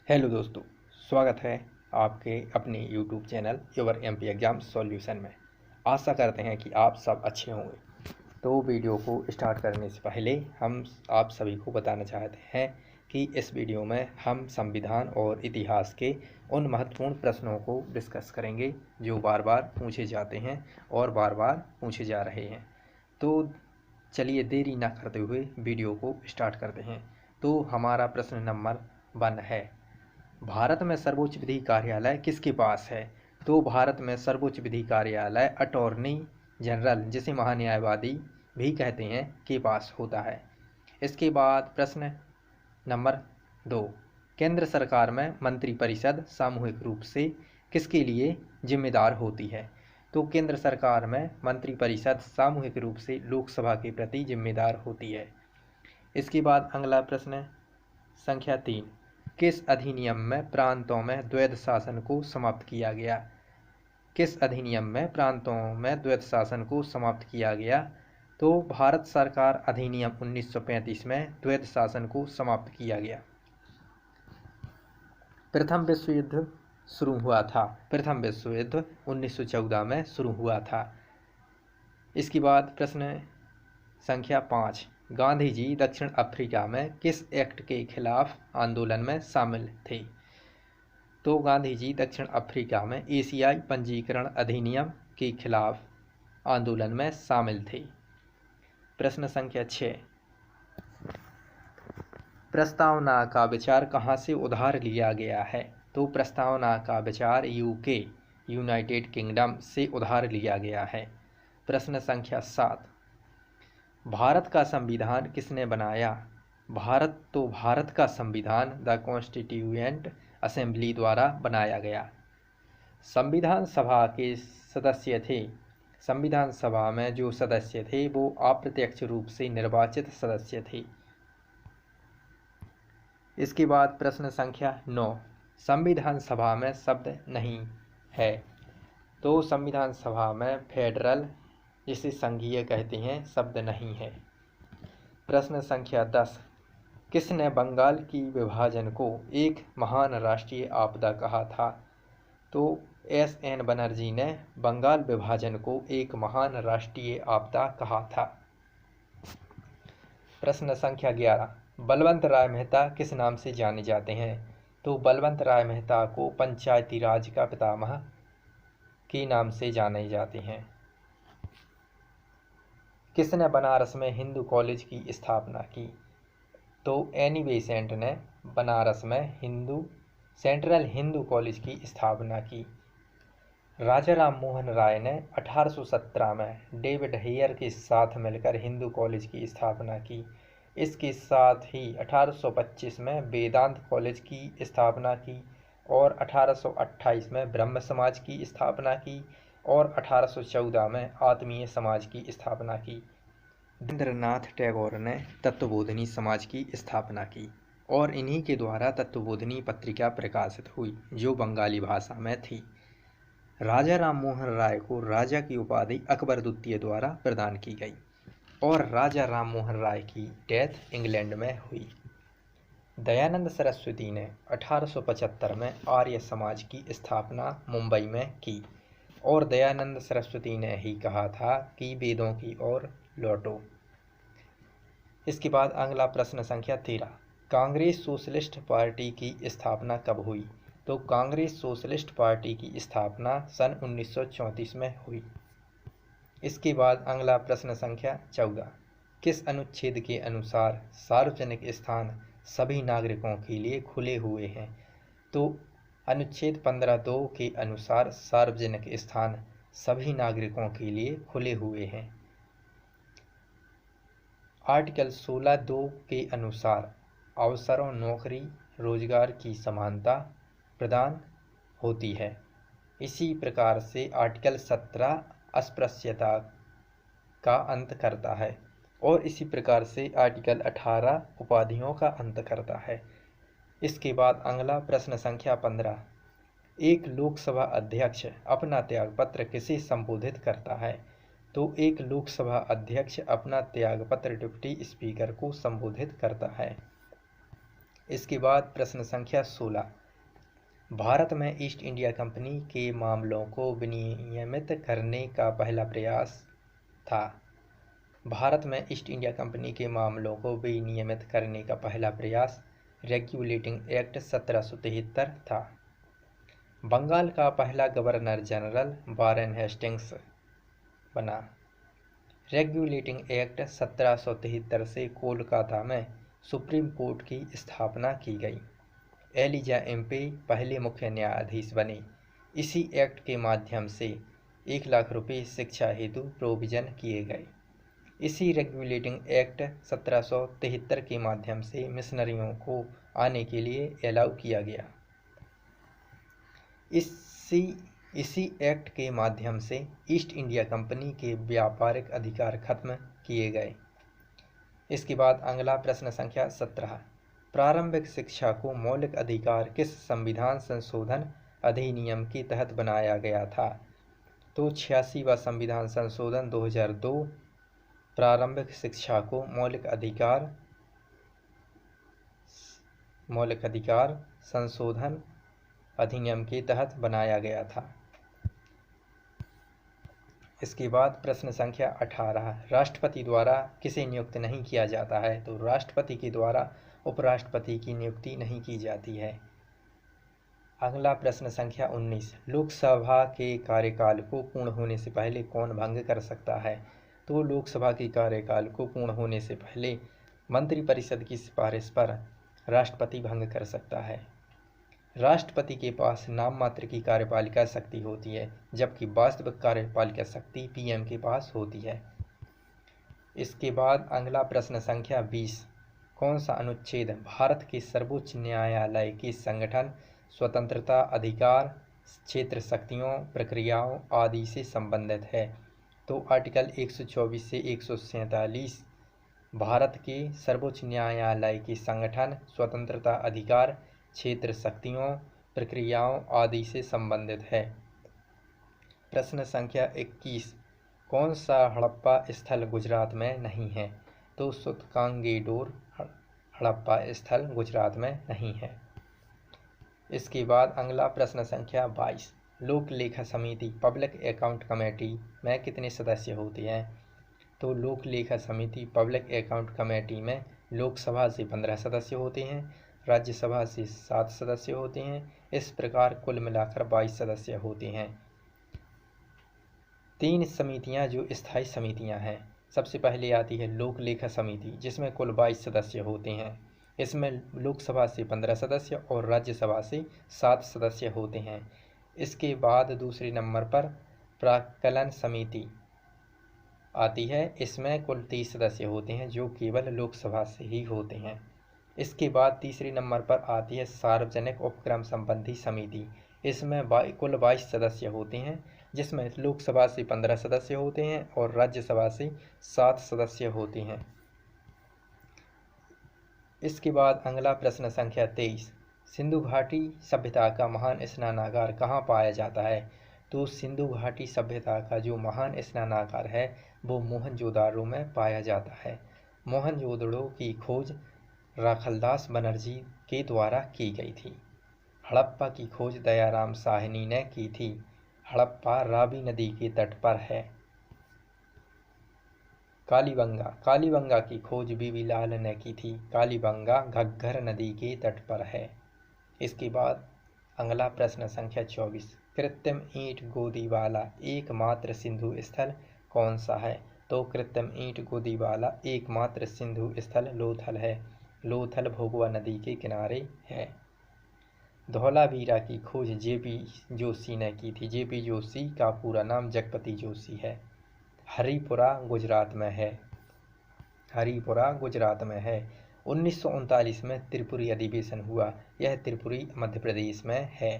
Hello दोस्तों, स्वागत है आपके अपने YouTube channel your MP exam solution में। आशा करते हैं कि आप सब अच्छे होंगे। तो वीडियो को स्टार्ट करने से पहले हम आप सभी को बताना चाहते हैं कि इस वीडियो में हम संविधान और इतिहास के उन महत्वपूर्ण प्रश्नों को डिस्कस करेंगे जो बार बार पूछे जाते हैं और बार बार पूछे जा रहे हैं। तो चलिए देरी ना करते हुए वीडियो को स्टार्ट करते हैं। तो हमारा प्रश्न नंबर 1 है, भारत में सर्वोच्च विधि कार्यालय किसके पास है? तो भारत में सर्वोच्च विधि कार्यालय अटॉर्नी जनरल, जिसे महान्यायवादी भी कहते हैं, के पास होता है। इसके बाद प्रश्न नंबर 2, केंद्र सरकार में मंत्रिपरिषद सामूहिक रूप से किसके लिए जिम्मेदार होती है? तो केंद्र सरकार में मंत्रिपरिषद सामूहिक रूप से लोकसभा के प्रति जिम्मेदार होती है। इसके बाद अगला प्रश्न संख्या 3, किस अधिनियम में प्रांतों में द्वैध शासन को समाप्त किया गया? किस अधिनियम में प्रांतों में द्वैध शासन को समाप्त किया गया? तो भारत सरकार अधिनियम 1935 में द्वैध शासन को समाप्त किया गया। प्रथम विश्व युद्ध शुरू हुआ था। प्रथम विश्व युद्ध 1914 में शुरू हुआ था। इसके बाद प्रश्न संख्या 5, गांधी जी दक्षिण अफ्रीका में किस एक्ट के खिलाफ आंदोलन में शामिल थे? तो गांधी जी दक्षिण अफ्रीका में एशियाई पंजीकरण अधिनियम के खिलाफ आंदोलन में शामिल थे। प्रश्न संख्या 6, प्रस्तावना का विचार कहाँ से उधार लिया गया है? तो प्रस्तावना का विचार यूके, यूनाइटेड किंगडम से उधार लिया गया है। प्रश्न संख्या 7, भारत का संविधान किसने बनाया? भारत का संविधान द कॉन्स्टिट्यूएंट असेंबली द्वारा बनाया गया। संविधान सभा के सदस्य थे। संविधान सभा में जो सदस्य थे वो अप्रत्यक्ष रूप से निर्वाचित सदस्य थे। इसके बाद प्रश्न संख्या 9, संविधान सभा में शब्द नहीं है। तो संविधान सभा में फेडरल, जिसे संघीय कहते हैं, शब्द नहीं है। प्रश्न संख्या 10, किसने बंगाल की विभाजन को एक महान राष्ट्रीय आपदा कहा था? तो एस.एन. बनर्जी ने बंगाल विभाजन को एक महान राष्ट्रीय आपदा कहा था। प्रश्न संख्या 11, बलवंत राय मेहता किस नाम से जाने जाते हैं? तो बलवंत राय मेहता को पंचायती राज का पितामह के नाम से जाने जाते हैं। किसने बनारस में हिंदू कॉलेज की स्थापना की? तो एनी बेसेंट ने बनारस में सेंट्रल हिंदू कॉलेज की स्थापना की। राजा राम मोहन राय ने 1817 में डेविड हेयर के साथ मिलकर हिंदू कॉलेज की स्थापना की। इसके साथ ही 1825 में वेदांत कॉलेज की स्थापना की और 1828 में ब्रह्म समाज की स्थापना की और 1814 में आत्मीय समाज की स्थापना की। रविंद्रनाथ टैगोर ने तत्वबोधिनी समाज की स्थापना की और इन्हीं के द्वारा तत्वबोधिनी पत्रिका प्रकाशित हुई, जो बंगाली भाषा में थी। राजा राम मोहन राय को राजा की उपाधि अकबर द्वितीय द्वारा प्रदान की गई और राजा राम मोहन राय की डेथ इंग्लैंड में हुई। दयानंद सरस्वती ने 1875 में आर्य समाज की स्थापना मुंबई में की और दयानंद सरस्वती ने ही कहा था कि वेदों की ओर लौटो। इसके बाद अगला प्रश्न संख्या 13, कांग्रेस सोशलिस्ट पार्टी की स्थापना कब हुई? तो कांग्रेस सोशलिस्ट पार्टी की स्थापना सन 1934 में हुई। इसके बाद अगला प्रश्न संख्या 14, किस अनुच्छेद के अनुसार सार्वजनिक स्थान सभी नागरिकों के लिए खुले हुए हैं? तो अनुच्छेद 15(2) के अनुसार सार्वजनिक स्थान सभी नागरिकों के लिए खुले हुए हैं। आर्टिकल 16(2) के अनुसार अवसरों, नौकरी, रोजगार की समानता प्रदान होती है। इसी प्रकार से आर्टिकल 17 अस्पृश्यता का अंत करता है और इसी प्रकार से आर्टिकल 18 उपाधियों का अंत करता है। इसके बाद अगला प्रश्न संख्या 15, एक लोकसभा अध्यक्ष अपना त्यागपत्र किसे संबोधित करता है? तो एक लोकसभा अध्यक्ष अपना त्यागपत्र डिप्टी स्पीकर को संबोधित करता है। इसके बाद प्रश्न संख्या 16, भारत में ईस्ट इंडिया कंपनी के मामलों को विनियमित करने का पहला प्रयास था। भारत में ईस्ट इंडिया कंपनी के मामलों को विनियमित करने का पहला प्रयास रेगुलेटिंग एक्ट 1773 था। बंगाल का पहला गवर्नर जनरल वारेन हेस्टिंग्स बना। रेगुलेटिंग एक्ट 1773 से कोलकाता में सुप्रीम कोर्ट की स्थापना की गई। एलिजा एम्पे पहले मुख्य न्यायाधीश बने। इसी एक्ट के माध्यम से 1 लाख रुपये शिक्षा हेतु प्रोविजन किए गए। इसी रेगुलेटिंग एक्ट 1773 के माध्यम से मिशनरियों को आने के लिए अलाउ किया गया। इसी एक्ट के माध्यम से ईस्ट इंडिया कंपनी के व्यापारिक अधिकार खत्म किए गए। इसके बाद अगला प्रश्न संख्या 17, प्रारंभिक शिक्षा को मौलिक अधिकार किस संविधान संशोधन अधिनियम के तहत बनाया गया था? तो 86वां संविधान संशोधन 2002 प्रारंभिक शिक्षा को मौलिक अधिकार संशोधन अधिनियम के तहत बनाया गया था। इसके बाद प्रश्न संख्या 18, राष्ट्रपति द्वारा किसे नियुक्त नहीं किया जाता है? तो राष्ट्रपति के द्वारा उपराष्ट्रपति की नियुक्ति नहीं की जाती है। अगला प्रश्न संख्या 19, लोकसभा के कार्यकाल को पूर्ण होने से पहले कौन भंग कर सकता है? तो लोकसभा के कार्यकाल को पूर्ण होने से पहले मंत्रिपरिषद की सिफारिश पर राष्ट्रपति भंग कर सकता है। राष्ट्रपति के पास नाम मात्र की कार्यपालिका शक्ति होती है, जबकि वास्तविक कार्यपालिका शक्ति पीएम के पास होती है। इसके बाद अगला प्रश्न संख्या 20, कौन सा अनुच्छेद भारत के सर्वोच्च न्यायालय के संगठन, स्वतंत्रता, अधिकार, क्षेत्र शक्तियों, प्रक्रियाओं आदि से संबंधित है? तो आर्टिकल 124 से 147 भारत के सर्वोच्च न्यायालय के संगठन, स्वतंत्रता, अधिकार, क्षेत्र शक्तियों, प्रक्रियाओं आदि से संबंधित है। प्रश्न संख्या 21, कौन सा हड़प्पा स्थल गुजरात में नहीं है? तो सूतकांगेडोर हड़प्पा स्थल गुजरात में नहीं है। इसके बाद अगला प्रश्न संख्या 22, लोक लेखा समिति पब्लिक अकाउंट कमेटी में कितने सदस्य होते हैं? तो लोक लेखा समिति पब्लिक अकाउंट कमेटी में लोकसभा से 15 सदस्य होते हैं, राज्यसभा से 7 सदस्य होते हैं। इस प्रकार कुल मिलाकर 22 सदस्य होते हैं। 3 समितियां जो स्थायी समितियां हैं, सबसे पहले आती है लोक लेखा समिति, जिसमें कुल 22 सदस्य होते हैं। इसमें लोकसभा से 15 सदस्य और राज्यसभा से 7 सदस्य होते हैं। इसके बाद दूसरे नंबर पर प्राक्कलन समिति आती है। इसमें कुल 30 सदस्य होते हैं, जो केवल लोकसभा से ही होते हैं। इसके बाद तीसरे नंबर पर आती है सार्वजनिक उपक्रम संबंधी समिति। इसमें कुल 22 सदस्य होते हैं, जिसमें लोकसभा से 15 सदस्य होते हैं और राज्यसभा से 7 सदस्य होते हैं। इसके बाद अगला प्रश्न संख्या 23, सिंधु घाटी सभ्यता का महान स्नानागार कहाँ पाया जाता है? तो सिंधु घाटी सभ्यता का जो महान स्नानागार है वो मोहनजोदाड़ो में पाया जाता है। मोहनजोदड़ो की खोज राखलदास बनर्जी के द्वारा की गई थी। हड़प्पा की खोज दयाराम साहनी ने की थी। हड़प्पा रावी नदी के तट पर है। कालीबंगा की खोज बीबी लाल ने की थी। कालीबंगा घग्गर नदी के तट पर है। इसके बाद अगला प्रश्न संख्या 24, कृत्रिम ईंट गोदी वाला एकमात्र सिंधु स्थल कौन सा है? तो कृत्रिम ईंट गोदी वाला एकमात्र सिंधु स्थल लोथल है। लोथल भोगवा नदी के किनारे है। धौलावीरा की खोज जेपी जोशी ने की थी। जेपी जोशी का पूरा नाम जगपति जोशी है। हरिपुरा गुजरात में है। हरिपुरा गुजरात में है। 1939 में त्रिपुरी अधिवेशन हुआ। यह त्रिपुरी मध्य प्रदेश में है।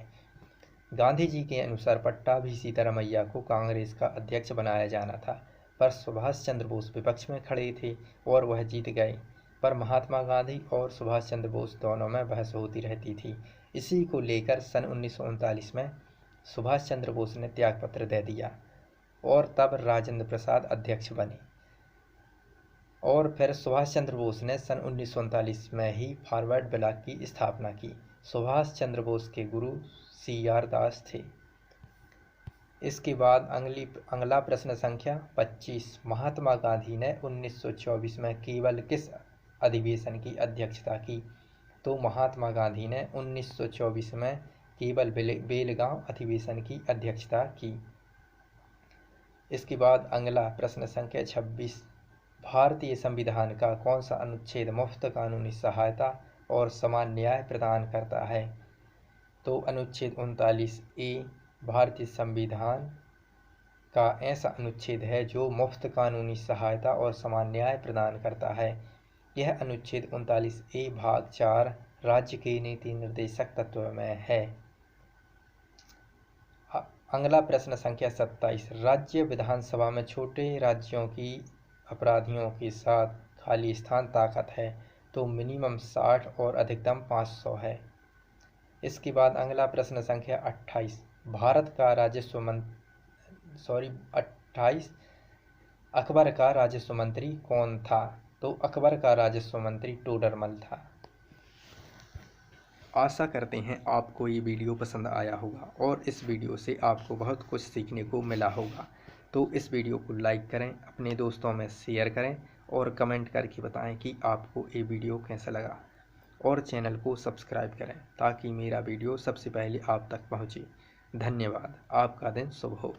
गांधी जी के अनुसार पट्टाभी सीतारामैया को कांग्रेस का अध्यक्ष बनाया जाना था, पर सुभाष चंद्र बोस विपक्ष में खड़े थे और वह जीत गए। पर महात्मा गांधी और सुभाष चंद्र बोस दोनों में बहस होती रहती थी। इसी को लेकर सन 1939 में सुभाष चंद्र बोस ने त्यागपत्र दे दिया और तब राजेंद्र प्रसाद अध्यक्ष बने और फिर सुभाष चंद्र बोस ने सन 1939 में ही फॉरवर्ड ब्लॉक की स्थापना की। सुभाष चंद्र बोस के गुरु CR दास थे। इसके बाद अगला प्रश्न संख्या 25। महात्मा गांधी ने 1924 में केवल किस अधिवेशन की अध्यक्षता की? तो महात्मा गांधी ने 1924 में केवल बेलगांव अधिवेशन की अध्यक्षता की। इसके बाद अगला प्रश्न संख्या 26। भारतीय संविधान का कौन सा अनुच्छेद मुफ्त कानूनी सहायता और समान न्याय प्रदान करता है? तो अनुच्छेद 39A भारतीय संविधान का ऐसा अनुच्छेद है जो मुफ्त कानूनी सहायता और समान न्याय प्रदान करता है। यह अनुच्छेद 39A भाग 4 राज्य के नीति निर्देशक तत्व में है। अगला प्रश्न संख्या 27। राज्य विधानसभा में छोटे राज्यों की अपराधियों के साथ खाली स्थान ताकत है? तो मिनिमम 60 और अधिकतम 500 है। इसके बाद अगला प्रश्न संख्या 28। भारत का राजस्व मंत्री 28 अकबर का राजस्व मंत्री कौन था? तो अकबर का राजस्व मंत्री टोडरमल था। आशा करते हैं आपको ये वीडियो पसंद आया होगा और इस वीडियो से आपको बहुत कुछ सीखने को मिला होगा। तो इस वीडियो को लाइक करें, अपने दोस्तों में शेयर करें और कमेंट करके बताएं कि आपको ये वीडियो कैसा लगा, और चैनल को सब्सक्राइब करें ताकि मेरा वीडियो सबसे पहले आप तक पहुंचे। धन्यवाद। आपका दिन शुभ हो।